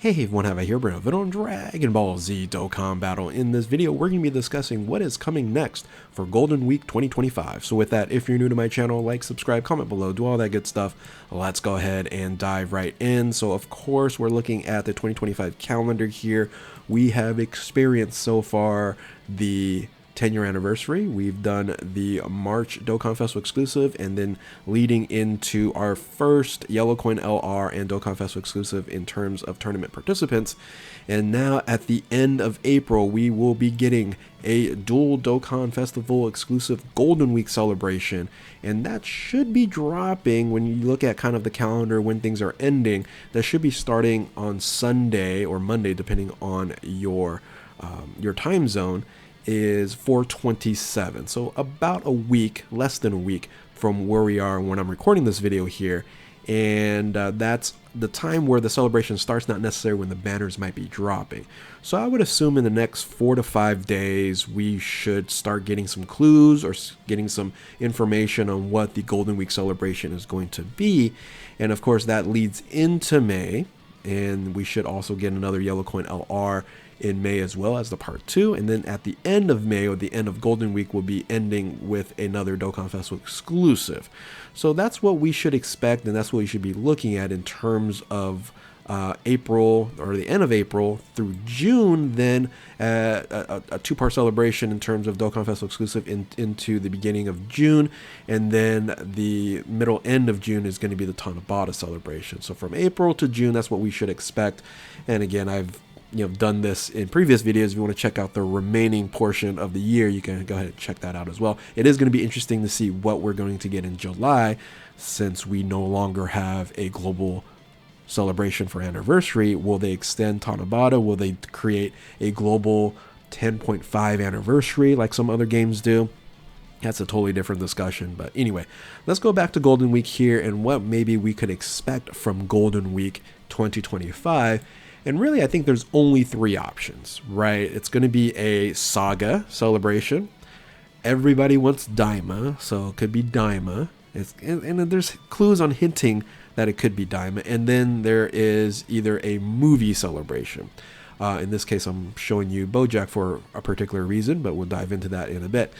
Hey everyone, have I here bring a video on Dragon Ball Z Dokkan Battle. In this video, we're going to be discussing what is coming next for Golden Week 2025. So with that, if you're new to my channel, like, subscribe, comment below, do all that good stuff. Let's go ahead and dive right in. So of course, we're looking at the 2025 calendar here. We have experienced so far the 10-year anniversary. We've done the March Dokkan Festival exclusive, and then leading into our first Yellow Coin LR and Dokkan Festival exclusive in terms of tournament participants. And now at the end of April, we will be getting a dual Dokkan Festival exclusive Golden Week celebration, and that should be dropping when you look at kind of the calendar when things are ending. That should be starting on Sunday or Monday, depending on your time zone. Is 4/27, so about a week, less than a week from where we are when I'm recording this video here. And that's the time where the celebration starts, not necessarily when the banners might be dropping. So I would assume in the next 4 to 5 days we should start getting some clues or getting some information on what the Golden Week celebration is going to be. And of course that leads into May, and we should also get another Yellow Coin LR in May as well as the part 2, and then at the end of May or the end of Golden Week will be ending with another Dokkan Festival exclusive. So that's what we should expect, and that's what you should be looking at in terms of April, or the end of April through June. Then a two-part celebration in terms of Dokkan Festival exclusive into the beginning of June, and then the middle end of June is going to be the Tanabata celebration. So from April to June, that's what we should expect. And again, I've done this in previous videos. If you want to check out the remaining portion of the year, you can go ahead and check that out as well. It is going to be interesting to see what we're going to get in July, since we no longer have a global celebration for anniversary. Will they extend Tanabata? Will they create a global 10.5 anniversary like some other games do? That's a totally different discussion. But anyway, let's go back to Golden Week here and what maybe we could expect from Golden Week 2025. And really, I think there's only 3 options, right? It's going to be a Saga Celebration. Everybody wants Daima, so it could be Daima. And there's clues on hinting that it could be Daima. And then there is either a movie celebration. In this case, I'm showing you BoJack for a particular reason, but we'll dive into that in a bit.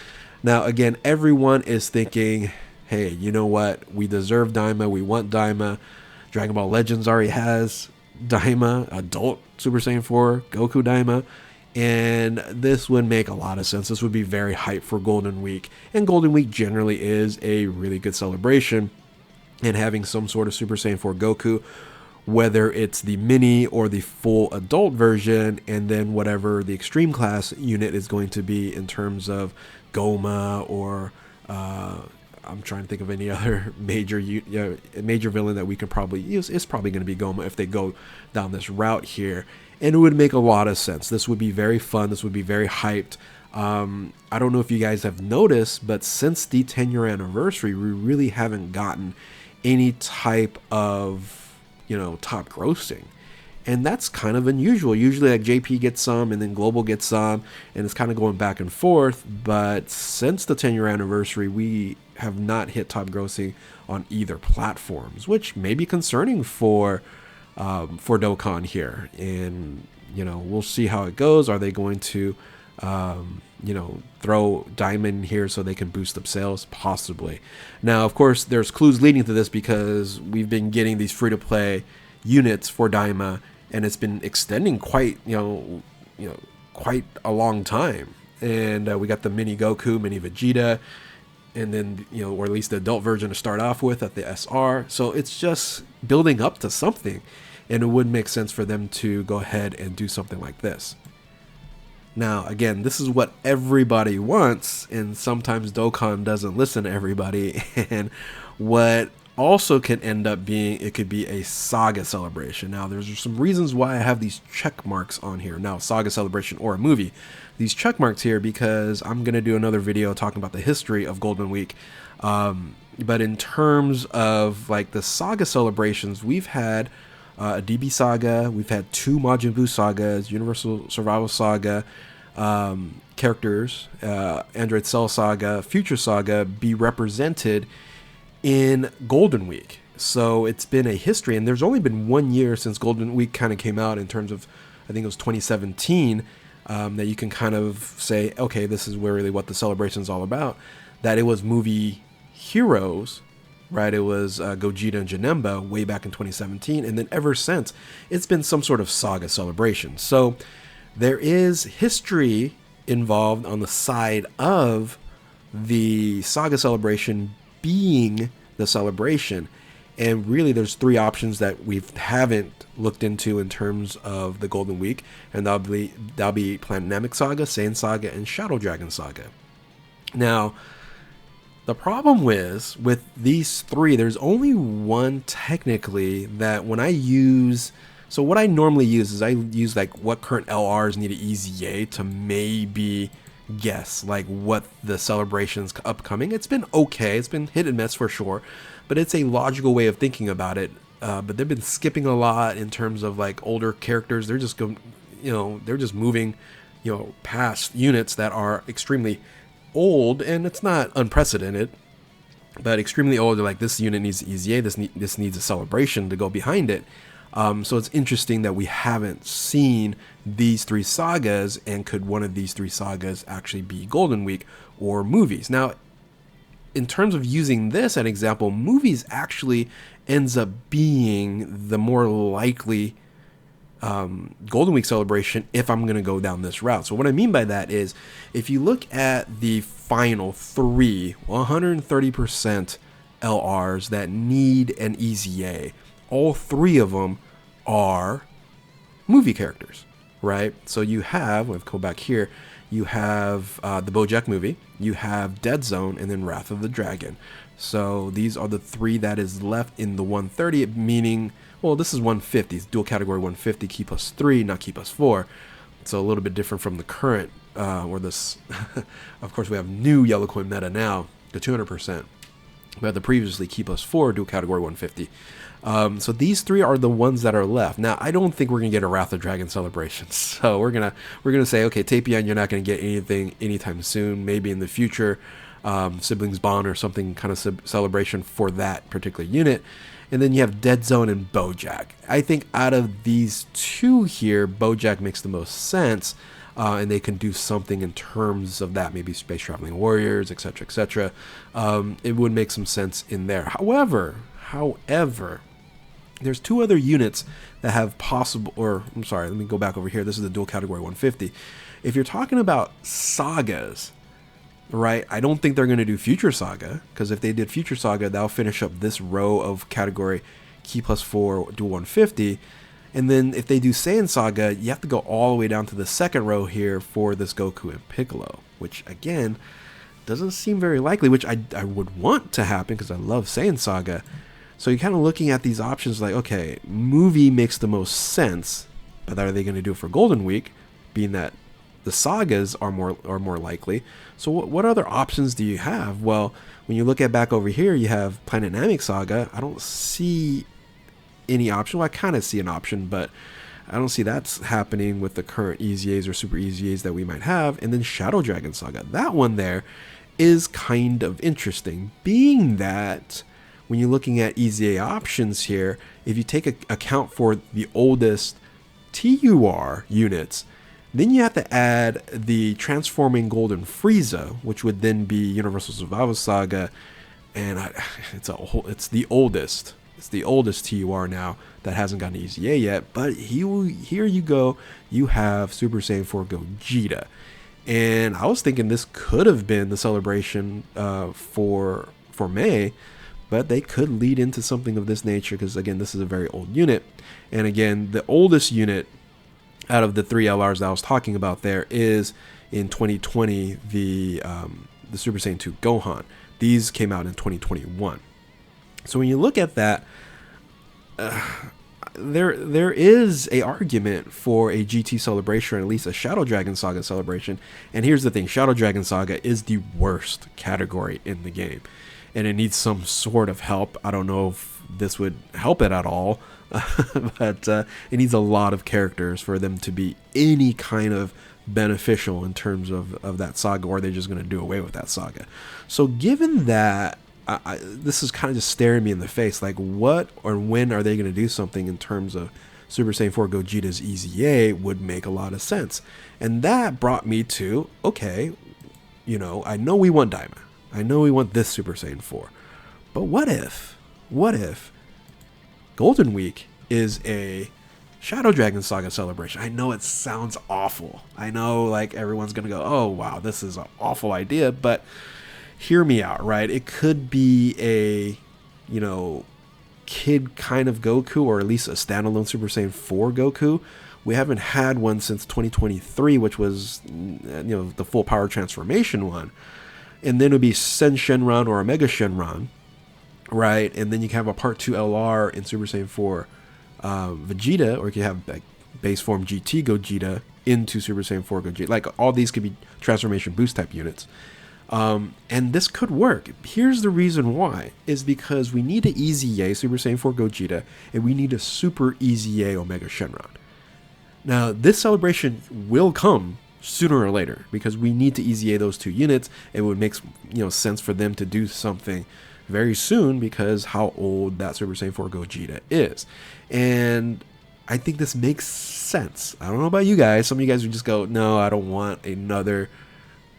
Now, again, everyone is thinking, hey, you know what? We deserve Daima. We want Daima. Dragon Ball Legends already has Daima, adult Super Saiyan 4, Goku Daima, and this would make a lot of sense. This would be very hype for Golden Week, and Golden Week generally is a really good celebration, and having some sort of Super Saiyan 4 Goku, whether it's the mini or the full adult version, and then whatever the extreme class unit is going to be in terms of Goma or I'm trying to think of any other major villain that we could probably use. It's probably going to be Goma if they go down this route here. And it would make a lot of sense. This would be very fun. This would be very hyped. I don't know if you guys have noticed, but since the 10-year anniversary, we really haven't gotten any type of, top grossing. And that's kind of unusual. Usually like JP gets some and then Global gets some, and it's kind of going back and forth. But since the 10-year anniversary, we have not hit top grossing on either platforms, which may be concerning for Dokkan here. And, we'll see how it goes. Are they going to, throw Diamond here so they can boost up sales? Possibly. Now, of course, there's clues leading to this because we've been getting these free-to-play units for Daima, and it's been extending quite quite a long time. And we got the mini Goku, mini Vegeta, and then or at least the adult version to start off with at the SR. So it's just building up to something, and it would make sense for them to go ahead and do something like this. Now, again, this is what everybody wants, and sometimes Dokkan doesn't listen to everybody. And what also can end up being, it could be a Saga Celebration. Now, there's some reasons why I have these check marks on here. Now, Saga Celebration or a movie. These check marks here because I'm going to do another video talking about the history of Golden Week. But in terms of like the Saga celebrations, we've had a DB Saga, we've had 2 Majin Buu Sagas, Universal Survival Saga, characters, Android Cell Saga, Future Saga be represented in Golden Week. So it's been a history, and there's only been 1 year since Golden Week kind of came out in terms of, I think it was 2017, that you can kind of say, okay, this is really what the celebration is all about. That it was movie heroes, right? It was Gogeta and Janemba way back in 2017, and then ever since, it's been some sort of Saga Celebration. So there is history involved on the side of the Saga Celebration being the celebration. And really, there's three options that we haven't looked into in terms of the Golden Week, and that'll be Planet Saga, Saiyan Saga, and Shadow Dragon Saga. Now, the problem is with these three, there's only one technically that when I use. So what I normally use is I use like what current LRs need an EZA to maybe guess like what the celebration's upcoming. It's been okay. It's been hit and miss for sure, but it's a logical way of thinking about it. But they've been skipping a lot in terms of like older characters. They're just going, they're just moving, past units that are extremely old, and it's not unprecedented, but extremely old. They're like, this unit needs EZA. This needs a celebration to go behind it. So it's interesting that we haven't seen these three sagas, and could one of these three sagas actually be Golden Week or movies? Now, in terms of using this as an example, movies actually ends up being the more likely Golden Week celebration if I'm going to go down this route. So what I mean by that is, if you look at the final three 130% LRs that need an EZA, all three of them are movie characters, right? So you have, let's go back here, you have the BoJack movie, you have Dead Zone, and then Wrath of the Dragon. So these are the three that is left in the 130, meaning, well, this is 150, it's dual category 150, key plus 3, not key plus 4. So a little bit different from the current, or this, of course, we have new yellow coin meta now, the 200%. We had the previously key plus 4, dual category 150. So these three are the ones that are left. Now, I don't think we're gonna get a Wrath of Dragon celebration. So we're gonna say, okay, Tapion, you're not gonna get anything anytime soon. Maybe in the future, Siblings Bond or something kind of celebration for that particular unit. And then you have Dead Zone and BoJack. I think out of these two here, BoJack makes the most sense, and they can do something in terms of that, maybe Space Traveling Warriors, etc., etc. It would make some sense in there. However, there's two other units that have possible, or I'm sorry, let me go back over here. This is the dual category 150. If you're talking about sagas, right, I don't think they're going to do Future Saga, because if they did Future Saga, that'll finish up this row of category key plus 4 dual 150. And then if they do Saiyan Saga, you have to go all the way down to the second row here for this Goku and Piccolo, which again doesn't seem very likely, which I would want to happen because I love Saiyan Saga. So you're kind of looking at these options like, okay, movie makes the most sense, but are they going to do it for Golden Week, being that the sagas are more likely? So what other options do you have? Well, when you look at back over here, you have Planet Saga. I don't see any option. Well, I kind of see an option, but I don't see that's happening with the current EZAs or super EZAs that we might have. And then Shadow Dragon Saga. That one there is kind of interesting, being that when you're looking at EZA options here, if you take account for the oldest TUR units, then you have to add the Transforming Golden Frieza, which would then be Universal Survival Saga, and it's the oldest. It's the oldest TUR now that hasn't gotten EZA yet. But here you go, you have Super Saiyan 4 Gogeta, and I was thinking this could have been the celebration for May. But they could lead into something of this nature because, again, this is a very old unit. And, again, the oldest unit out of the three LRs that I was talking about there is, in 2020, the Super Saiyan 2 Gohan. These came out in 2021. So when you look at that, there is a argument for a GT celebration, or at least a Shadow Dragon Saga celebration. And here's the thing. Shadow Dragon Saga is the worst category in the game, and it needs some sort of help. I don't know if this would help it at all, but it needs a lot of characters for them to be any kind of beneficial in terms of that saga, or they're just going to do away with that saga. So given that, this is kind of just staring me in the face. Like, what or when are they going to do something in terms of Super Saiyan 4 Gogeta's EZA would make a lot of sense. And that brought me to, okay, you know, I know we want Daima. I know we want this Super Saiyan 4. But what if Golden Week is a Shadow Dragon Saga Celebration? I know it sounds awful. I know, like, everyone's going to go, oh, wow, this is an awful idea. But hear me out, right? It could be a, you know, kid kind of Goku, or at least a standalone Super Saiyan 4 Goku. We haven't had one since 2023, which was, you know, the full power transformation one. And then it would be Sen Shenron or a Mega Shenron, right? And then you can have a Part 2 LR in Super Saiyan 4 Vegeta, or you can have like base form GT Gogeta into Super Saiyan 4 Gogeta. Like, all these could be transformation boost type units. And this could work. Here's the reason why, is because we need an EZA Super Saiyan 4 Gogeta, and we need a Super EZA Omega Shenron. Now, this celebration will come sooner or later, because we need to EZA those two units. It would make, you know, sense for them to do something very soon, because how old that Super Saiyan 4 Gogeta is. And I think this makes sense. I don't know about you guys. Some of you guys would just go, no, I don't want another.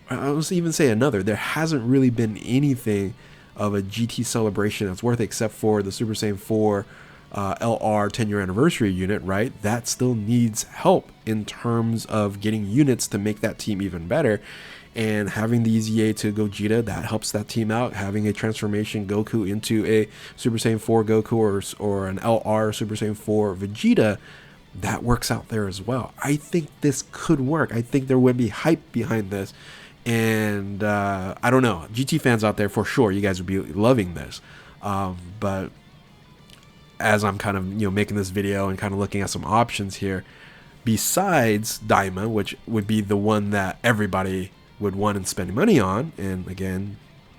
I don't even say another. There hasn't really been anything of a GT celebration that's worth it, except for the Super Saiyan 4 LR 10-year anniversary unit, right? That still needs help in terms of getting units to make that team even better. And having the EZA to Gogeta, that helps that team out. Having a transformation Goku into a Super Saiyan 4 Goku, or an LR Super Saiyan 4 Vegeta, that works out there as well. I think this could work. I think there would be hype behind this. And I don't know, GT fans out there, for sure, you guys would be loving this. But as I'm kind of, you know, making this video and kind of looking at some options here, besides Daima, which would be the one that everybody would want and spend money on, and again,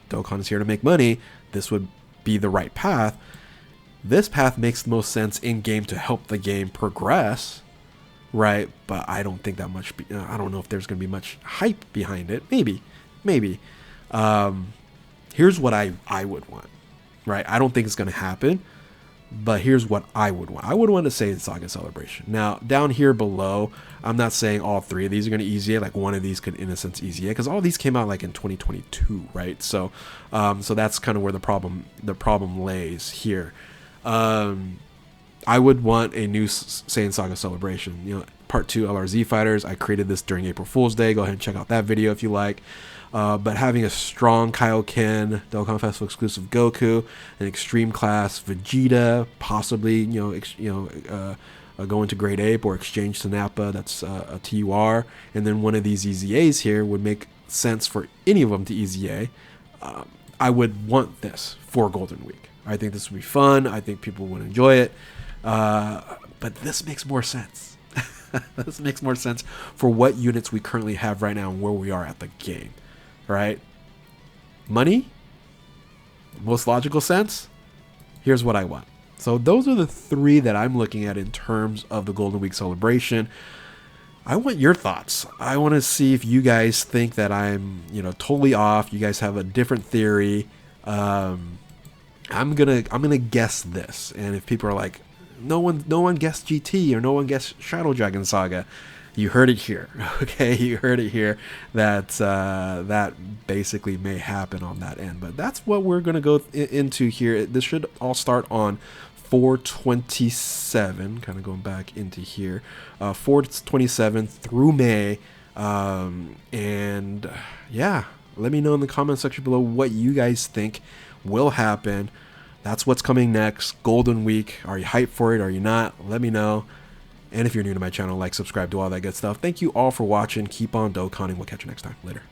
Dokkan is here to make money, this would be the right path. This path makes the most sense in game to help the game progress, right? But I don't think that much, I don't know if there's going to be much hype behind it. Maybe. Here's what I would want, right? I don't think it's going to happen, but here's what I would want. I would want to say Saga Celebration. Now, down here below, I'm not saying all three of these are going to EZA. Like, one of these could, in a sense, EZA, because all these came out like in 2022, right? So, so that's kind of where the problem lays here. I would want a new Saiyan Saga Celebration. You know, Part 2 LRZ Fighters. I created this during April Fool's Day. Go ahead and check out that video if you like. But having a strong Kaioken, Dokkan Festival exclusive Goku, an extreme class Vegeta, possibly, go into Great Ape or exchange to Nappa, that's a TUR, and then one of these EZAs here would make sense for any of them to EZA. I would want this for Golden Week. I think this would be fun. I think people would enjoy it. But this makes more sense. This makes more sense for what units we currently have right now and where we are at the game. Right? Money? Most logical sense? Here's what I want. So those are the three that I'm looking at in terms of the Golden Week celebration. I want your thoughts. I want to see if you guys think that I'm, totally off. You guys have a different theory. I'm gonna guess this, and if people are like, no one guessed GT or no one guessed Shadow Dragon Saga, you heard it here. Okay, you heard it here. That basically may happen on that end, but that's what we're gonna go into here. This should all start on 4/27. Kind of going back into here, 4/27 through May, and yeah, let me know in the comment section below what you guys think will happen. That's what's coming next. Golden Week. Are you hyped for it? Are you not? Let me know. And if you're new to my channel, like, subscribe, do all that good stuff. Thank you all for watching. Keep on Dokkaning. We'll catch you next time. Later.